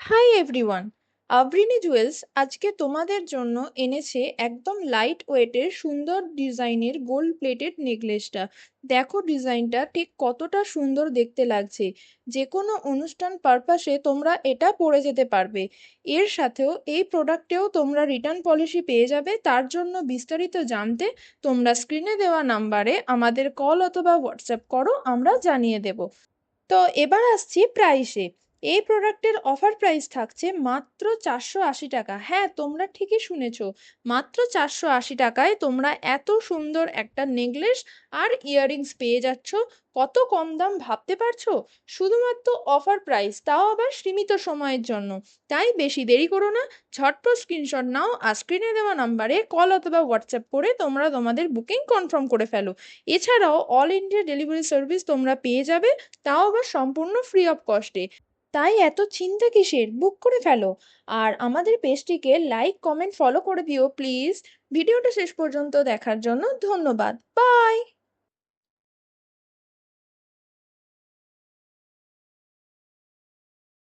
Hi everyone, আভরিনী jewels আজকে তোমাদের জন্য এনেছে একদম লাইট ওয়েটের সুন্দর ডিজাইনের গোল্ড প্লেটেড নেকলেসটা। দেখো ডিজাইনটা ঠিক কতটা সুন্দর দেখতে লাগছে। যে কোনো অনুষ্ঠান পারপাসে তোমরা এটা পরে যেতে পারবে। এর সাথেও এই প্রোডাক্টেও তোমরা রিটার্ন পলিসি পেয়ে যাবে। তার জন্য বিস্তারিত জানতে তোমরা স্ক্রিনে দেওয়া নাম্বারে আমাদের কল অথবা হোয়াটসঅ্যাপ করো, আমরা জানিয়ে দেব। তো এবার আসছি প্রাইসে। এই প্রোডাক্টের অফার প্রাইস থাকছে মাত্র 480 টাকা। হ্যাঁ, তোমরা ঠিকই শুনেছো, মাত্র 480 টাকায় তোমরা এত সুন্দর একটা নেকলেস আর ইয়াররিংস পেয়ে যাচ্ছ। কত কম দাম ভাবতে পারছো? শুধুমাত্র অফার প্রাইস, তাও আবার সীমিত সময়ের জন্য। তাই বেশি দেরি করো না, ঝটপট স্ক্রিনশট নাও আর স্ক্রিনে দেওয়া নাম্বারে কল অথবা হোয়াটসঅ্যাপ করে তোমরা তোমাদের বুকিং কনফার্ম করে ফেলো। এছাড়াও অল ইন্ডিয়া ডেলিভারি সার্ভিস তোমরা পেয়ে যাবে, তাও আবার সম্পূর্ণ ফ্রি অফ কস্টে। তাই এত চিন্তা কিসের, বুক করে ফেলো। আর আমাদের পেজটিকে লাইক কমেন্ট ফলো করে দিও প্লিজ। ভিডিওটা শেষ পর্যন্ত দেখার জন্য ধন্যবাদ। বাই।